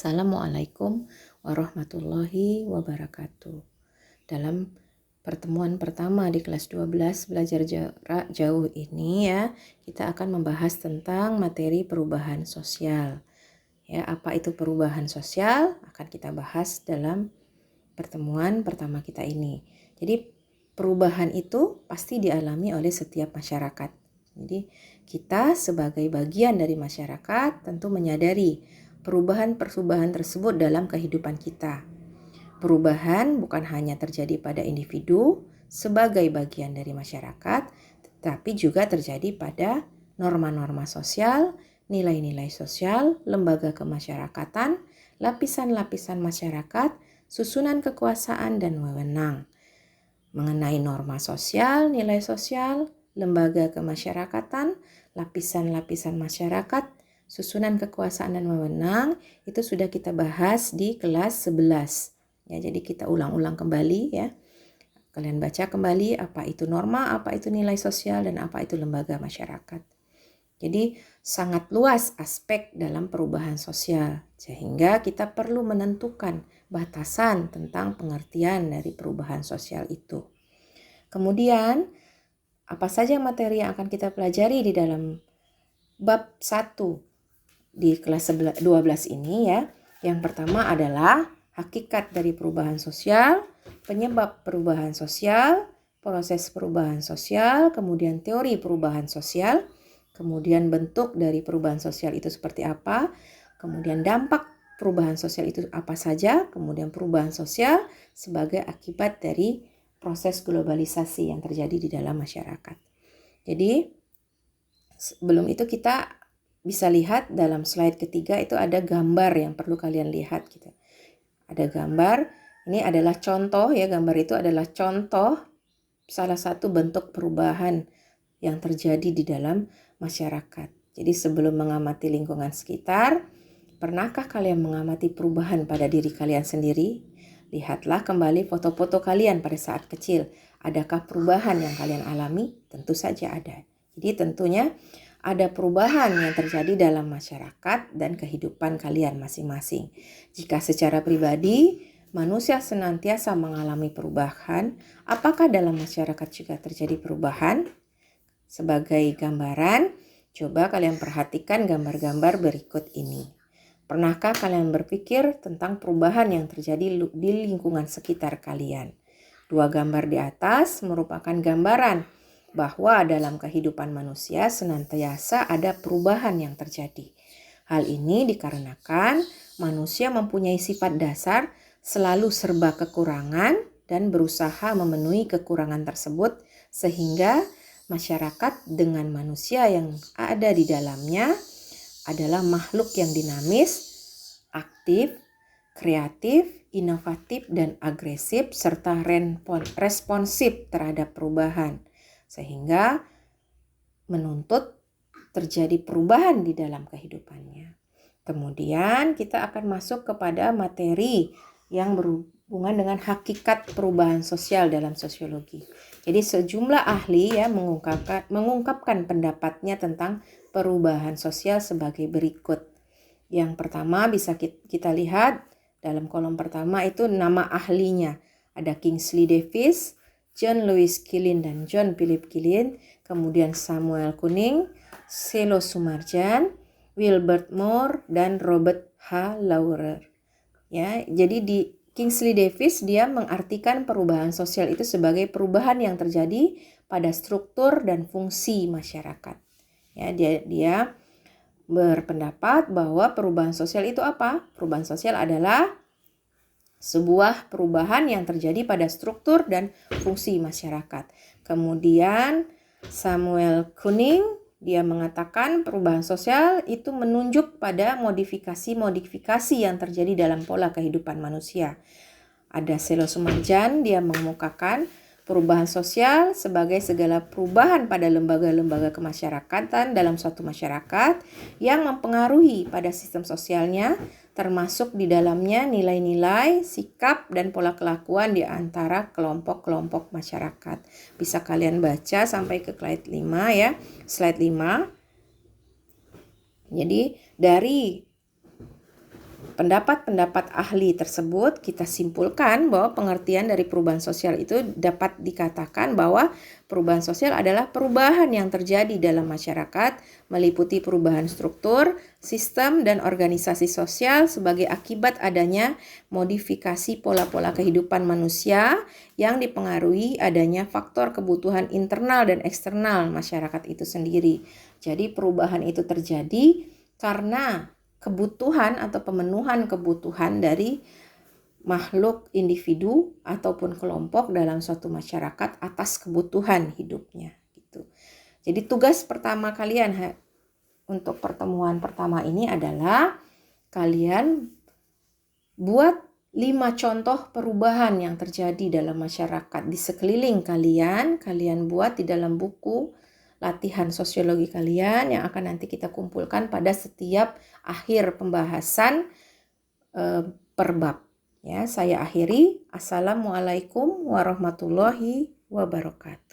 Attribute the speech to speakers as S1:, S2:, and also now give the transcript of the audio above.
S1: Assalamualaikum warahmatullahi wabarakatuh. Dalam pertemuan pertama di kelas 12 belajar jarak jauh ini kita akan membahas tentang materi perubahan sosial. Apa itu perubahan sosial? Akan kita bahas dalam pertemuan pertama kita ini. Jadi perubahan itu pasti dialami oleh setiap masyarakat. Jadi kita sebagai bagian dari masyarakat tentu menyadari perubahan tersebut dalam kehidupan kita. Perubahan bukan hanya terjadi pada individu sebagai bagian dari masyarakat, tetapi juga terjadi pada norma-norma sosial, nilai-nilai sosial, lembaga kemasyarakatan, lapisan-lapisan masyarakat, susunan kekuasaan dan wewenang. Mengenai norma sosial, nilai sosial, lembaga kemasyarakatan, lapisan-lapisan masyarakat, susunan kekuasaan dan wewenang itu sudah kita bahas di kelas 11. Jadi kita ulang-ulang kembali Kalian baca kembali apa itu norma, apa itu nilai sosial, dan apa itu lembaga masyarakat. Jadi sangat luas aspek dalam perubahan sosial, sehingga kita perlu menentukan batasan tentang pengertian dari perubahan sosial itu. Kemudian, apa saja materi yang akan kita pelajari di dalam bab 1 di kelas 12 ini Yang pertama adalah hakikat dari perubahan sosial, penyebab perubahan sosial, proses perubahan sosial, kemudian teori perubahan sosial, kemudian bentuk dari perubahan sosial itu seperti apa, kemudian dampak perubahan sosial itu apa saja, kemudian perubahan sosial sebagai akibat dari proses globalisasi yang terjadi di dalam masyarakat. Jadi sebelum itu kita bisa lihat dalam slide ketiga itu ada gambar yang perlu kalian lihat gitu. Ada gambar, ini adalah contoh gambar itu adalah contoh salah satu bentuk perubahan yang terjadi di dalam masyarakat. Jadi sebelum mengamati lingkungan sekitar, pernahkah kalian mengamati perubahan pada diri kalian sendiri? Lihatlah kembali foto-foto kalian pada saat kecil. Adakah perubahan yang kalian alami? Tentu saja ada. Jadi tentunya ada perubahan yang terjadi dalam masyarakat dan kehidupan kalian masing-masing. Jika secara pribadi, manusia senantiasa mengalami perubahan, apakah dalam masyarakat juga terjadi perubahan? Sebagai gambaran, coba kalian perhatikan gambar-gambar berikut ini. Pernahkah kalian berpikir tentang perubahan yang terjadi di lingkungan sekitar kalian? Dua gambar di atas merupakan gambaran bahwa dalam kehidupan manusia senantiasa ada perubahan yang terjadi. Hal ini dikarenakan manusia mempunyai sifat dasar selalu serba kekurangan dan berusaha memenuhi kekurangan tersebut sehingga masyarakat dengan manusia yang ada di dalamnya adalah makhluk yang dinamis, aktif, kreatif, inovatif, dan agresif serta responsif terhadap perubahan. Sehingga menuntut terjadi perubahan di dalam kehidupannya. Kemudian kita akan masuk kepada materi yang berhubungan dengan hakikat perubahan sosial dalam sosiologi. Jadi sejumlah ahli mengungkapkan pendapatnya tentang perubahan sosial sebagai berikut. Yang pertama bisa kita lihat dalam kolom pertama itu nama ahlinya. Ada Kingsley Davis, John Lewis Quilin dan John Philip Quilin, kemudian Samuel Kuning, Selo Sumarjan, Wilbert Moore, dan Robert H. Laurer. Jadi di Kingsley Davis dia mengartikan perubahan sosial itu sebagai perubahan yang terjadi pada struktur dan fungsi masyarakat. Dia berpendapat bahwa perubahan sosial itu apa? Perubahan sosial adalah sebuah perubahan yang terjadi pada struktur dan fungsi masyarakat. Kemudian Samuel Kuning dia mengatakan perubahan sosial itu menunjuk pada modifikasi yang terjadi dalam pola kehidupan manusia. Ada Selo Sumarjan, dia mengemukakan perubahan sosial sebagai segala perubahan pada lembaga-lembaga kemasyarakatan dalam suatu masyarakat yang mempengaruhi pada sistem sosialnya, termasuk di dalamnya nilai-nilai, sikap, dan pola kelakuan di antara kelompok-kelompok masyarakat. Bisa kalian baca sampai ke slide 5 Slide 5. Jadi dari pendapat-pendapat ahli tersebut, kita simpulkan bahwa pengertian dari perubahan sosial itu dapat dikatakan bahwa perubahan sosial adalah perubahan yang terjadi dalam masyarakat, meliputi perubahan struktur, sistem, dan organisasi sosial sebagai akibat adanya modifikasi pola-pola kehidupan manusia yang dipengaruhi adanya faktor kebutuhan internal dan eksternal masyarakat itu sendiri. Jadi perubahan itu terjadi karena kebutuhan atau pemenuhan kebutuhan dari makhluk individu ataupun kelompok dalam suatu masyarakat atas kebutuhan hidupnya gitu. Jadi tugas pertama kalian untuk pertemuan pertama ini adalah kalian buat 5 contoh perubahan yang terjadi dalam masyarakat di sekeliling kalian. Kalian buat di dalam buku latihan sosiologi kalian yang akan nanti kita kumpulkan pada setiap akhir pembahasan per bab. Ya, saya akhiri. Assalamualaikum warahmatullahi wabarakatuh.